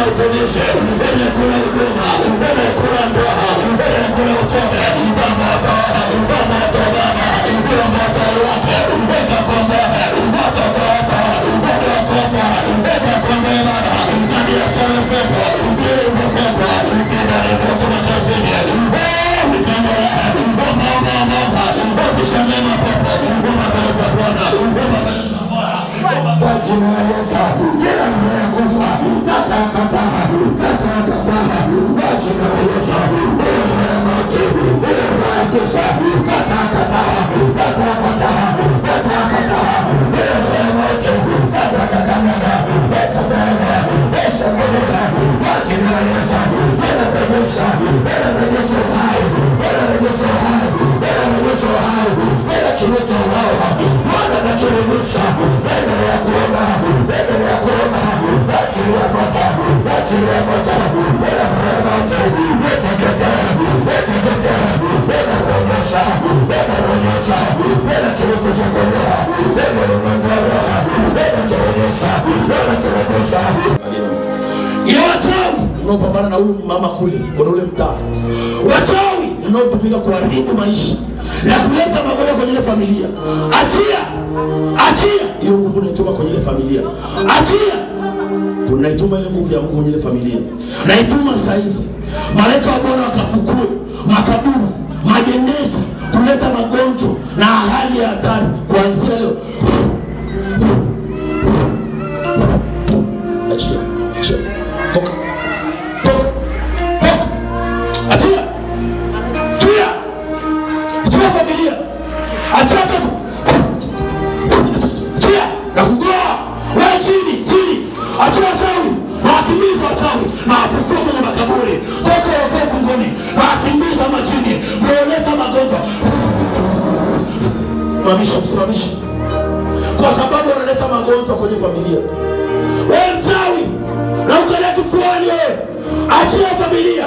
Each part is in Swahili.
kula utumishi, ile kula huduma, ile kula ndoa, ile kula uchome. Baba Baba, Baba Baba, ndio moto wake, weka kombehe, watoto wako, wanakofa, weka kombehe, na biashara zako, ili upekwa, ili upekwa kazini. Ofisha mema popo, umabeza Bwana, umabeza Bwana. Kwa jina la Yesu, kila roho ya kufa, katakataha. Kwa jina la Yesu, kila roho ya mauti, kila roho ya kufa, katakataha. Kila roho ya mauti, katakataha. Wekazana, weshambulia. Kwa jina la Yesu, kila rejesha uhai, kila kilicho wao, Bwana nakirudisha. Endelea kuomba, achilia moto, kila kilicho chokolea, ni wachawi unaopambana na huyu mama kule kwenye ule mtaa, wachawi unaotumika kuharibu maisha na kuleta magonjwa kwenye ile familia. Achia hiyo nguvu, naituma kwenye ile familia. Achia, unaituma ile nguvu ya Mungu kwenye ile familia. Naituma saizi malaika wa Bwana wakafukue makaburi, majeneza, kuleta magonjwa na hali ya hatari kuanzia leo. Achia. Toka. Achia familia. Achia toto. Achia na kugoa. Wewe chini. Achia wachawi. Wakimbiza wachawi. Na afukua kwenye makaburi. Toka wokovu ngoni. Wakimbiza majini. Kuleta magonjwa. Msimamisha. Kwa sababu wanaleta magonjwa kwenye familia. Wewe mchawi. Na ukaleta kifuani wewe. Achia familia.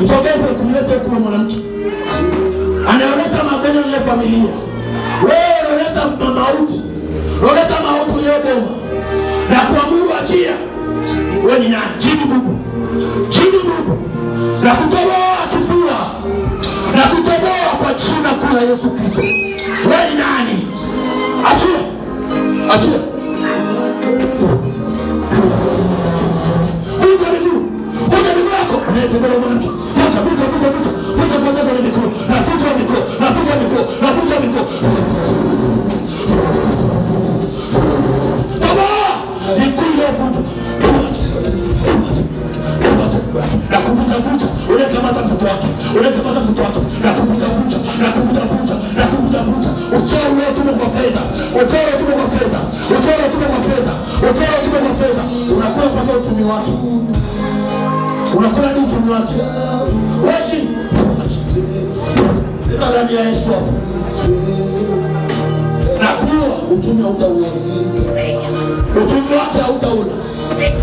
Msogeze kumleta kwa mwanamke. Analeta magonjwa kwenye familia. Wewe unaleta mauti. Unaleta mauti kwenye boma. Na kuamuru achia. Wewe ni nani? Chini bubu. Na kutoboa kifua. Na kutoboa kwa jina kuu la Yesu Kristo. Wewe ni nani? Achia. Vuta miguu yako. Unatembea mwanamke. Vuta kwa miguu. Nafuta miguu. Toba! Miguu iliyovuta. Na kuvuta. Unakamata mtoto wake. Na kuvuta. Uchawi unaotumwa kwa fedha. Unakula mpaka uchumi wake. Unakula hadi uchumi wake. Wewe chini. Leta damu ya Yesu hapo. Na kuwa uchumi hautaula. Uchumi wake hautaula.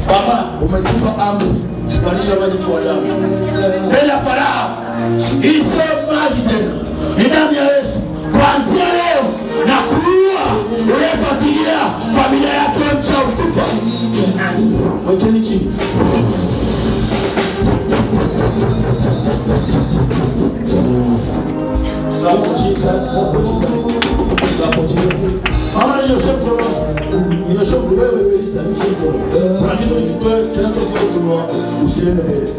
Baba, umetupa amri. Sibanisha maji kwa damu. Mbele ya Farao. Hii sio maji tena. Ni damu ya Yesu. Kuanzia leo na kuua unayefuatilia familia yake mchawi kufa. Mwekeni chini. Mama nioshe mkono wewe Felista, nioshe mkono. Kuna kitu nikitoe kinachofanya uchumi wako usiende mbele.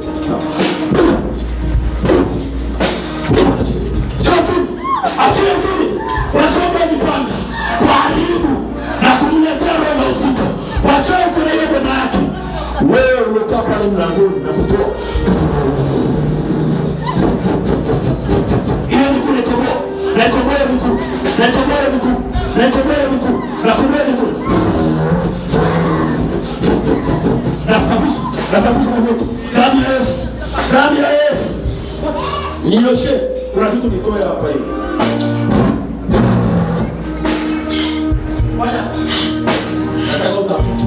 Achia uchumi. Unachomba jipanga kuharibu na kumletea roho za uzito. Wachawi kuna hiyo boma yake. Wewe ulokaa pale mlangoni na kutoa. Ile miguu naikomoa miguu. Nasafisha na moto. Damu ya Yesu. Nioshe. Kuna kitu nitoe hapa hivi. Bwana. Nataka utapike.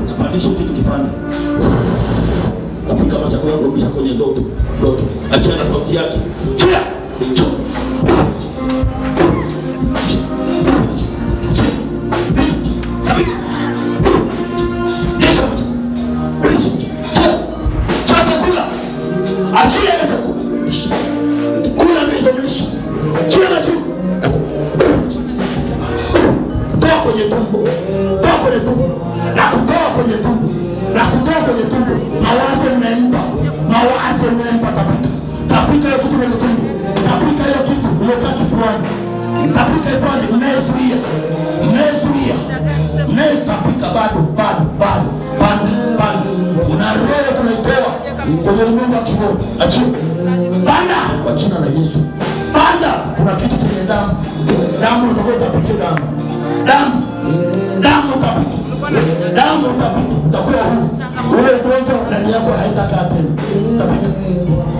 Napandisha kitu kipande. Tapika machakula yangu kisha kwenye ndoto. Achia na sauti yake. Chia. yako haitakaa tena.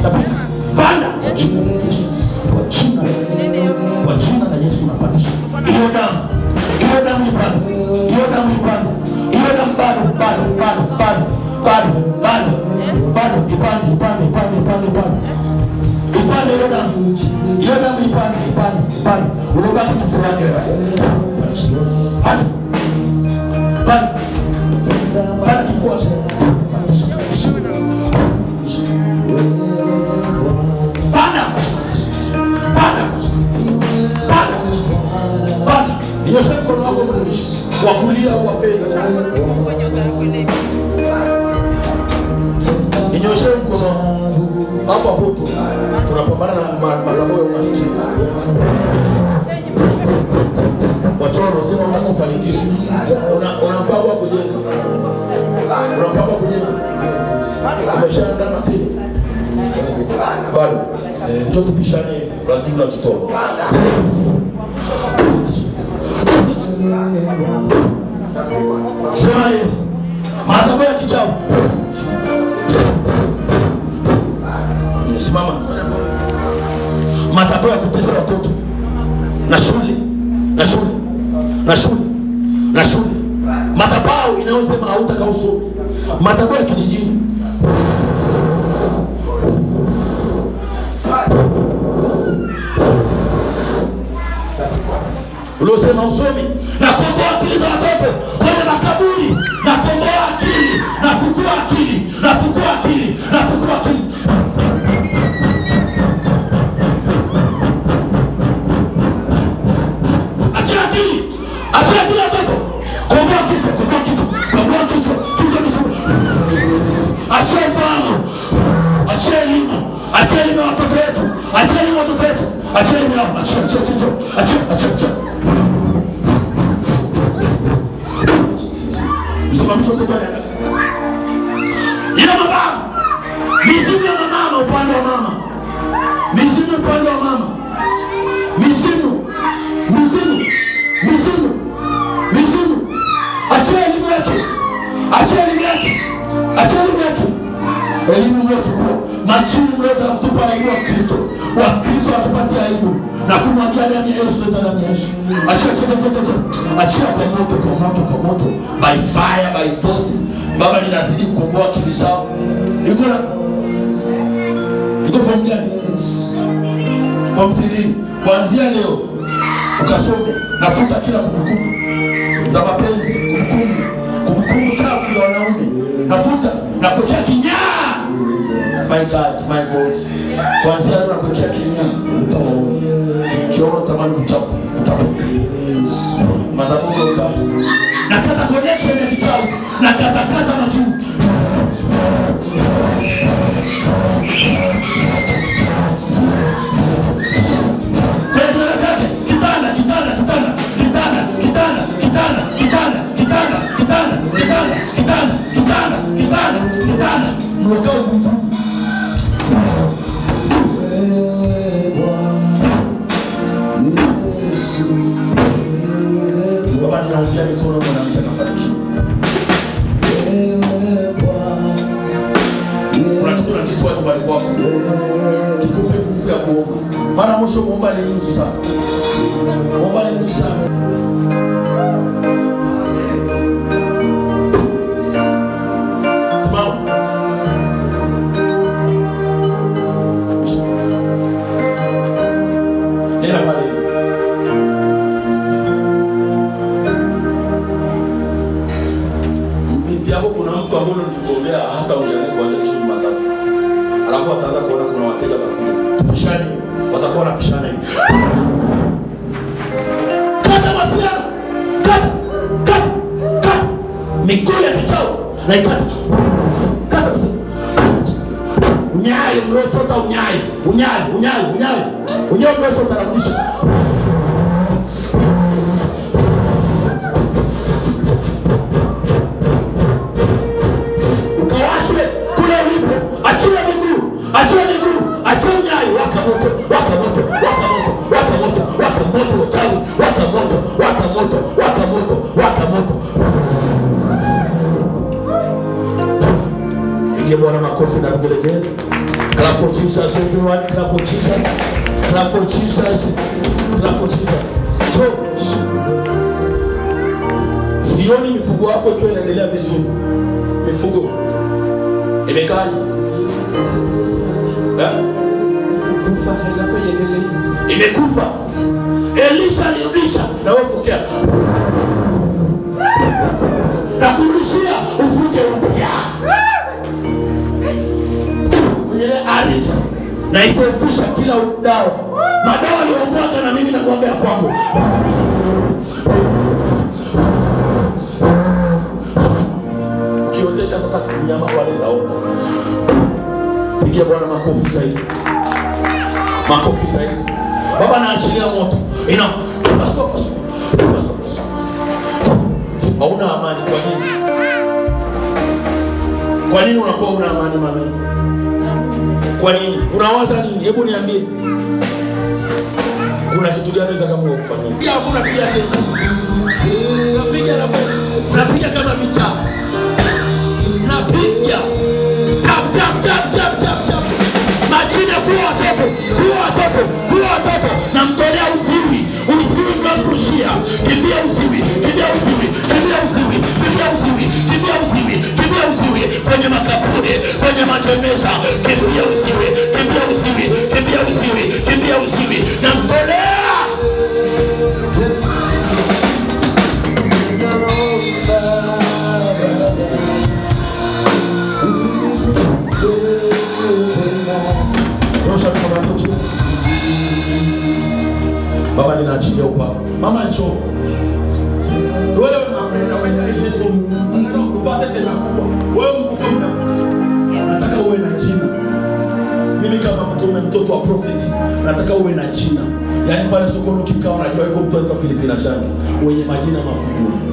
Tapika. Panda. Kwa jina la Yesu napandisha. Hiyo damu ipande. Hiyo damu ipande. Hiyo damu bado ipande. Ipande hiyo damu. Hiyo damu ipande. Unabaki kifuani wewe. Panda kifua. Nyosha mkono wako wa kulia au wa fedha. Nyosha mkono hapo hapo. Tunapambana na madhabahu ya umaskini. Watu wanasema unataka kufanikisha. Una mpango wa kujenga. Umeshaandaa matendo. Bado. Ndio tupishane lazima tutoe. Sema hiyo. Madhabahu ya kichawi. Simama. Madhabahu ya kutesa watoto. Na shule. Madhabahu inayosema hautaka usome. Madhabahu ya kijijini. Uliosema usomi na komboa akili za watoto kwenye makaburi, na komboa akili, nafukua akili. Achia akili watoto. Komboa kichwa. Achia ufahamu. Achia elimu ya watoto wetu. Achia elimu yao. Achia. Msimamisho kwa nani? Ila mababa. Mizimu ya mama upande wa mama. Mizimu. Achia elimu yake. Elimu mliochukua. Majini mlioza kutupa aibu wa Kristo. Wakristo watupatia aibu. Na kumwagia ndani ya Yesu ndani ya Yesu. Achia kwa moto. By fire, by force. Baba ninazidi kukomboa akili zao. Iko form gani? Form 3. Kuanzia leo ukasome, nafuta kila kumbukumbu za mapenzi, kumbukumbu chafu ya wanaume. Nafuta na kuwekea kinyaa. My God. Kuanzia leo nakuwekea kinyaa. Kiona tamani utapuka. Madhabahu ka. Nakata connection ya kichawi. Nakata majuu. Kitana. Mlokao fungu. Baba ninaombea mikono mwanamke akafariki. Kuna kitu kinachukua nyumbani kwako. Kikupe nguvu ya kuomba. Mara mwisho muomba ni nusu saa. Alafu wataanza kuona kuna wateja watakuja. Tupishane, watakuwa wanapishana hivi. Kata mawasiliano. Kata. Mikono ya kichawi na ikata. Basi. Unyayo mliochota unyayo mliochota rudisha. Ukawashwe kule ulipo. Achia miguu, achia unyayo, waka moto, uchawi, waka moto. Pige Bwana makofi na vigelegele. Clap for Jesus everyone. Clap for Jesus. Clap for Jesus. Clap for Jesus. Sioni mifugo wako ikiwa inaendelea vizuri. Mifugo imekaje? Imekufa. Elisha alirudisha na wewe pokea. Na kurudishia uvuke upya. Mwenye arisi na itofusha kila dawa. Madawa aliyomwaga na mimi na mwaga ya kwangu. Ukiotesha sasa mnyama wale taomba. Pigia Bwana makofi zaidi. Makofi zaidi. Baba naachilia moto. Paso. Hauna amani kwa nini? Kwa nini unakuwa una amani mama? Kwa nini? Unawaza nini? Hebu niambie. Kuna kitu gani unataka Mungu akufanyie? Pia hakuna pia tena. Napiga kama micha. Napiga. Tap. Majina kuwa watoto. Namtolea uziwi mnamrushia. Kimbia uziwi. Kwenye makaburi, kwenye majemeza, kimbia uziwi. Namtolea. Baba ninaachilia upako. Mama njoo. Wewe unaweka ile somo. Unataka kupata tena kubwa. Wewe mkubwa. Nataka uwe na jina. Mimi kama mtoto wa prophet, nataka uwe na jina. Yaani pale sokoni ukikaa unajua yuko mtu anaitwa Filipina Chani, wenye majina makubwa.